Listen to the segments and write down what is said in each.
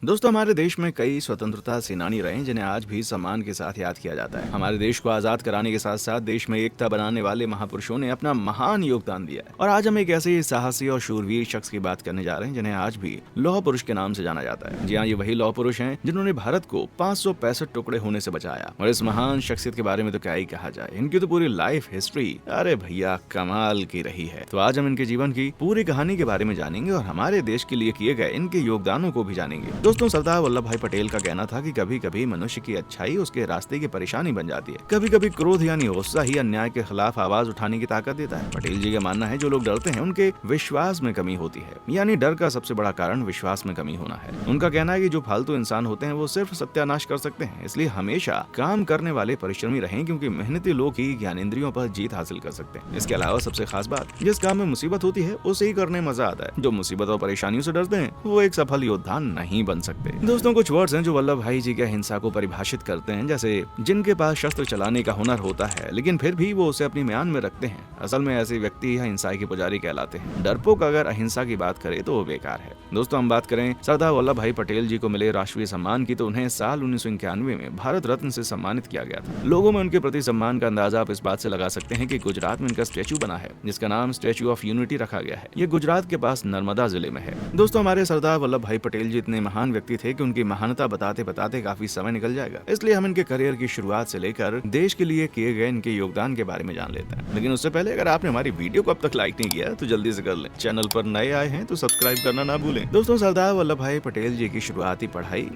दोस्तों, हमारे देश में कई स्वतंत्रता सेनानी रहे हैं जिन्हें आज भी सम्मान के साथ याद किया जाता है। हमारे देश को आजाद कराने के साथ साथ देश में एकता बनाने वाले महापुरुषों ने अपना महान योगदान दिया है। और आज हम एक ऐसे साहसी और शूरवीर शख्स की बात करने जा रहे हैं जिन्हें आज भी लौह पुरुष के नाम से जाना जाता है। जी हाँ, ये वही लौह पुरुष हैं जिन्होंने भारत को 565 टुकड़े होने से बचाया। और इस महान शख्सियत के बारे में तो क्या ही कहा जाए, इनकी तो पूरी लाइफ हिस्ट्री अरे भैया कमाल की रही है। तो आज हम इनके जीवन की पूरी कहानी के बारे में जानेंगे और हमारे देश के लिए किए गए इनके योगदानों को भी जानेंगे। दोस्तों, सरदार वल्लभ भाई पटेल का कहना था कि कभी कभी मनुष्य की अच्छाई उसके रास्ते की परेशानी बन जाती है। कभी कभी क्रोध यानी गुस्सा ही अन्याय के खिलाफ आवाज उठाने की ताकत देता है। पटेल जी का मानना है जो लोग डरते हैं उनके विश्वास में कमी होती है, यानी डर का सबसे बड़ा कारण विश्वास में कमी होना है। उनका कहना है कि जो फालतू इंसान होते हैं वो सिर्फ सत्यानाश कर सकते हैं, इसलिए हमेशा काम करने वाले परिश्रमी रहें, क्योंकि मेहनती लोग ही ज्ञानेंद्रियों पर जीत हासिल कर सकते हैं। इसके अलावा सबसे खास बात, जिस काम में मुसीबत होती है उसे ही करने मजा आता है। जो मुसीबत और परेशानियों से डरते हैं वो एक सफल योद्धा नहीं बन सकते। दोस्तों, कुछ वर्ड्स हैं जो वल्लभ भाई जी की अहिंसा को परिभाषित करते हैं, जैसे जिनके पास शस्त्र चलाने का हुनर होता है लेकिन फिर भी वो उसे अपनी म्यान में रखते हैं, असल में ऐसे व्यक्ति अहिंसा के पुजारी कहलाते हैं। डरपोक अगर अहिंसा की बात करे तो वो बेकार है। दोस्तों, हम बात करें सरदार वल्लभ भाई पटेल जी को मिले राष्ट्रीय सम्मान की, तो उन्हें साल 1991 में भारत रत्न से सम्मानित किया गया था। लोगों में उनके प्रति सम्मान का अंदाजा आप इस बात से लगा सकते हैं कि गुजरात में इनका स्टैचू बना है जिसका नाम स्टैचू ऑफ यूनिटी रखा गया है। ये गुजरात के पास नर्मदा जिले में है। दोस्तों, हमारे सरदार वल्लभ भाई पटेल जी इतने महान व्यक्ति थे कि उनकी महानता बताते बताते काफी समय निकल जाएगा, इसलिए हम इनके करियर की शुरुआत से लेकर देश के लिए किए गए इनके योगदान के बारे में जान लेते हैं। लेकिन उससे पहले अगर आपने हमारी वीडियो को अब तक लाइक नहीं किया तो जल्दी से कर लें। चैनल पर नए आए हैं तो सब्सक्राइब करना ना भूलें। दोस्तों, सरदार वल्लभ भाई पटेल जी की शुरुआती पढ़ाई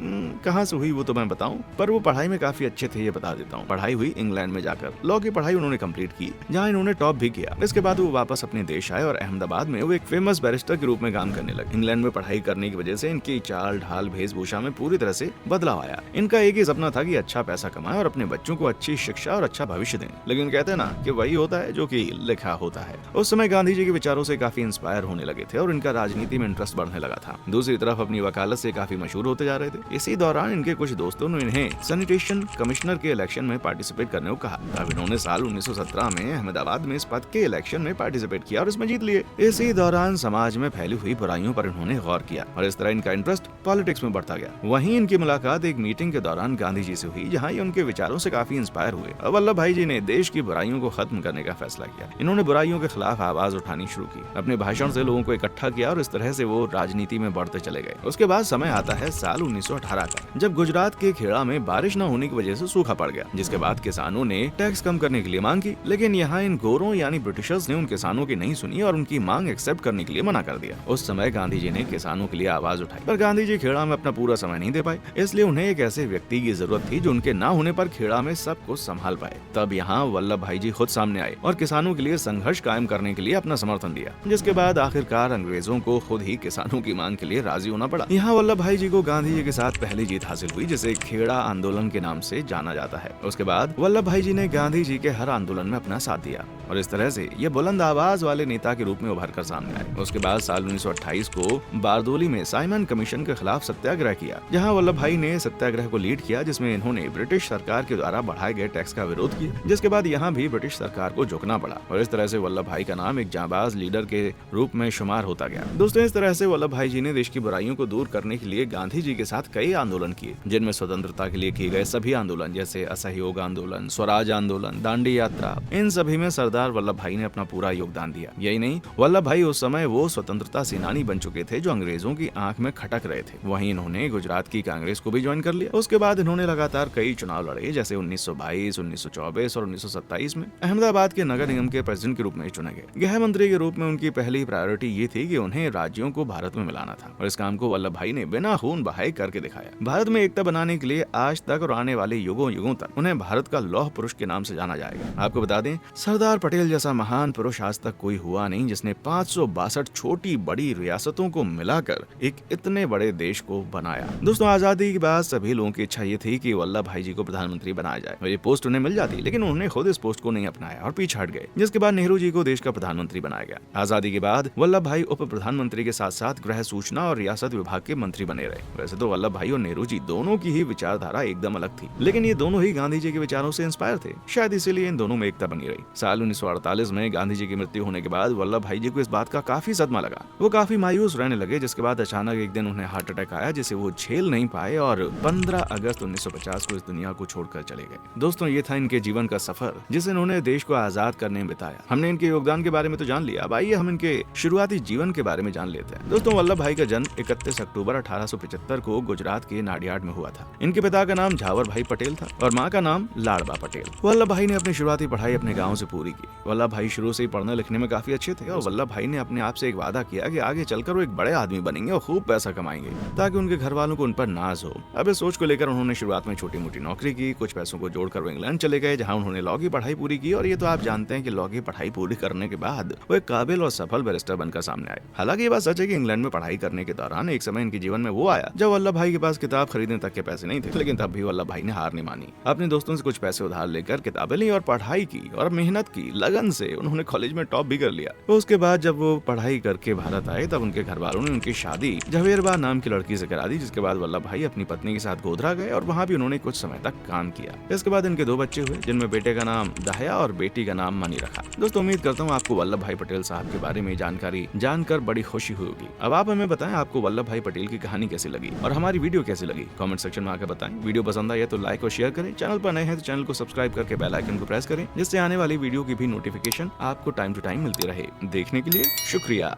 कहाँ से हुई वो तो मैं बताऊं, पर वो पढ़ाई में काफी अच्छे थे ये बता देता हूँ। पढ़ाई हुई इंग्लैंड में जाकर। लॉ की पढ़ाई उन्होंने कंप्लीट की, जहाँ इन्होंने टॉप भी किया। इसके बाद वो वापस अपने देश आए और अहमदाबाद में वो एक फेमस बैरिस्टर के रूप में काम करने लगे। इंग्लैंड में पढ़ाई करने की वजह से इनकी चाल ढाल वेशभूषा में पूरी तरह से बदलाव आया। इनका एक ही सपना था कि अच्छा पैसा कमाएं और अपने बच्चों को अच्छी शिक्षा और अच्छा भविष्य दें। लेकिन कहते हैं ना कि वही होता है जो कि लिखा होता है। उस समय गांधी जी के विचारों से काफी इंस्पायर होने लगे थे और इनका राजनीति में इंटरेस्ट बढ़ने लगा था। दूसरी तरफ अपनी वकालत से काफी मशहूर होते जा रहे थे। इसी दौरान इनके कुछ दोस्तों ने इन्हें सैनिटेशन कमिश्नर के इलेक्शन में पार्टिसिपेट करने को कहा। अब इन्होंने साल 1917 में अहमदाबाद में इस पद के इलेक्शन में पार्टिसिपेट किया और इसमें जीत लिए। इसी दौरान समाज में फैली हुई बुराइयों पर इन्होंने गौर किया और इस तरह इनका इंटरेस्ट पॉलिटिक्स में बढ़ता गया। वहीं इनकी मुलाकात एक मीटिंग के दौरान गांधी जी से हुई, जहां ये उनके विचारों से काफी इंस्पायर हुए। अब वल्लभ भाई जी ने देश की बुराइयों को खत्म करने का फैसला किया। इन्होंने बुराइयों के खिलाफ आवाज उठानी शुरू की, अपने भाषण से लोगों को इकट्ठा किया और इस तरह से वो राजनीति में बढ़ते चले गए। उसके बाद समय आता है साल 1918 का, जब गुजरात के खेड़ा में बारिश न होने की वजह से सूखा पड़ गया, जिसके बाद किसानों ने टैक्स कम करने के लिए मांग की। लेकिन यहाँ इन गोरों यानी ब्रिटिशर्स ने उन किसानों की नहीं सुनी और उनकी मांग एक्सेप्ट करने के लिए मना कर दिया। उस समय गांधी जी ने किसानों के लिए आवाज उठाई, पर गांधी जी खेड़ा में अपना पूरा समय नहीं दे पाए, इसलिए उन्हें एक ऐसे व्यक्ति की जरूरत थी जो उनके ना होने पर खेड़ा में सब कुछ संभाल पाए। तब यहाँ वल्लभ भाई जी खुद सामने आए और किसानों के लिए संघर्ष कायम करने के लिए अपना समर्थन दिया, जिसके बाद आखिरकार अंग्रेजों को खुद ही किसानों की मांग के लिए राजी होना पड़ा। यहाँ वल्लभ भाई जी को गांधी जी के साथ पहली जीत हासिल हुई, जिसे खेड़ा आंदोलन के नाम से जाना जाता है। उसके बाद वल्लभ भाई जी ने गांधी जी के हर आंदोलन में अपना साथ दिया और इस तरह से ये बुलंद आवाज वाले नेता के रूप में उभर कर सामने आए। उसके बाद साल 1928 को बारदोली में साइमन कमीशन के खिलाफ सत्याग्रह किया, जहाँ वल्लभ भाई ने सत्याग्रह को लीड किया, जिसमें इन्होंने ब्रिटिश सरकार के द्वारा बढ़ाए गए टैक्स का विरोध किया, जिसके बाद यहाँ भी ब्रिटिश सरकार को झुकना पड़ा और इस तरह से वल्लभ भाई का नाम एक जांबाज लीडर के रूप में शुमार होता गया। दोस्तों, इस तरह से वल्लभ भाई जी ने देश की बुराइयों को दूर करने के लिए गांधी जी के साथ कई आंदोलन किए, जिनमें स्वतंत्रता के लिए किए गए सभी आंदोलन जैसे असहयोग आंदोलन, स्वराज आंदोलन, दांडी यात्रा, इन सभी में सरदार वल्लभ भाई ने अपना पूरा योगदान दिया। यही नहीं, वल्लभ भाई उस समय वो स्वतंत्रता सेनानी बन चुके थे जो अंग्रेजों की आंख में खटक रहे थे। वहीं इन्होंने गुजरात की कांग्रेस को भी ज्वाइन कर लिया। उसके बाद इन्होंने लगातार कई चुनाव लड़े, जैसे 1922, 1924 और 1927 में अहमदाबाद के नगर निगम के प्रेसिडेंट के रूप में चुने गए। गृह मंत्री के रूप में उनकी पहली प्रायोरिटी ये थी कि उन्हें राज्यों को भारत में मिलाना था और इस काम को वल्लभ भाई ने बिना खून बहाए करके दिखाया। भारत में एकता बनाने के लिए आज तक और आने वाले युगों युगों तक उन्हें भारत का लौह पुरुष के नाम से जाना जाएगा। आपको बता दें, सरदार पटेल जैसा महान पुरुष आज तक कोई हुआ नहीं जिसने 562 छोटी बड़ी रियासतों को मिलाकर एक इतने बड़े देश को बनाया। दोस्तों, आजादी के बाद सभी लोगों की इच्छा ये थी कि वल्लभ भाई जी को प्रधानमंत्री बनाया जाए और ये पोस्ट उन्हें मिल जाती, लेकिन उन्होंने खुद इस पोस्ट को नहीं अपनाया और पीछे हट गए, जिसके बाद नेहरू जी को देश का प्रधानमंत्री बनाया गया। आजादी के बाद वल्लभ भाई उप प्रधानमंत्री के साथ साथ गृह सूचना और रियासत विभाग के मंत्री बने रहे। वैसे तो वल्लभ भाई और नेहरू जी दोनों की ही विचारधारा एकदम अलग थी, लेकिन ये दोनों ही गांधी जी के विचारों से इंस्पायर थे। शायद इसीलिए इन दोनों में एकता बनी रही। साल 1948 में गांधी जी की मृत्यु होने के बाद वल्लभ भाई जी को इस बात का काफी सदमा लगा। वो काफी मायूस रहने लगे, जिसके बाद अचानक एक दिन उन्हें हार्ट अटैक आया जिसे वो झेल नहीं पाए और 15 अगस्त 1950 को इस दुनिया को छोड़कर चले गए। दोस्तों, ये था इनके जीवन का सफर जिसे इन्होंने देश को आजाद करने में बिताया। हमने इनके योगदान के बारे में तो जान लिया, अब आइए हम इनके शुरुआती जीवन के बारे में जान लेते हैं। दोस्तों, वल्लभ भाई का जन्म 31 अक्टूबर 1875 को गुजरात के नाडियाड में हुआ था। इनके पिता का नाम झावर भाई पटेल था और माँ का नाम लाड़बा पटेल। वल्लभ भाई ने अपनी शुरुआती पढ़ाई अपने गाँव से पूरी की। वल्लभ भाई शुरू से ही पढ़ने लिखने में काफी अच्छे थे और वल्लभ भाई ने अपने आप से एक वादा किया कि आगे चलकर वो एक बड़े आदमी बनेंगे और खूब पैसा कमाएंगे ताकि उनके घर वालों को उन पर नाज हो। अब इस सोच को लेकर उन्होंने शुरुआत में छोटी मोटी नौकरी की, कुछ पैसों को जोड़कर वो इंग्लैंड चले गए जहां उन्होंने लॉ की पढ़ाई पूरी की। और ये तो आप जानते हैं कि लॉ की पढ़ाई पूरी करने के बाद वो एक काबिल और सफल बैरिस्टर बनकर सामने आए। हालांकि ये बात सच है कि इंग्लैंड में पढ़ाई करने के दौरान एक समय इनके जीवन में वो आया जब वल्लभ भाई के पास किताब खरीदने तक के पैसे नहीं थे, लेकिन तब भी वल्लभ भाई ने हार नहीं मानी। अपने दोस्तों से कुछ पैसे उधार लेकर किताबें ली और पढ़ाई की और मेहनत की, लगन से उन्होंने कॉलेज में टॉप भी कर लिया। तो उसके बाद जब वो पढ़ाई करके भारत आए तब उनके घर वालों ने उनकी शादी झवेरबा नाम की लड़की से करा दी, जिसके बाद वल्लभ भाई अपनी पत्नी के साथ गोधरा गए और वहाँ भी उन्होंने कुछ समय तक काम किया। इसके बाद इनके 2 बच्चे हुए जिनमें बेटे का नाम दहया और बेटी का नाम मनी रखा। दोस्तों, उम्मीद करता हूँ आपको वल्लभ भाई पटेल साहब के बारे में जानकारी जानकर बड़ी खुशी हुई होगी। अब आप हमें बताएं आपको वल्लभ भाई पटेल की कहानी कैसी लगी और हमारी वीडियो कैसी लगी, कमेंट सेक्शन में आकर बताएं। वीडियो पसंद आए तो लाइक और शेयर करें, चैनल पर नए हैं तो चैनल को सब्सक्राइब करके बेल आइकन को प्रेस करें जिससे आने वाली वीडियो की भी नोटिफिकेशन आपको टाइम टू टाइम मिलती रहे। देखने के लिए शुक्रिया।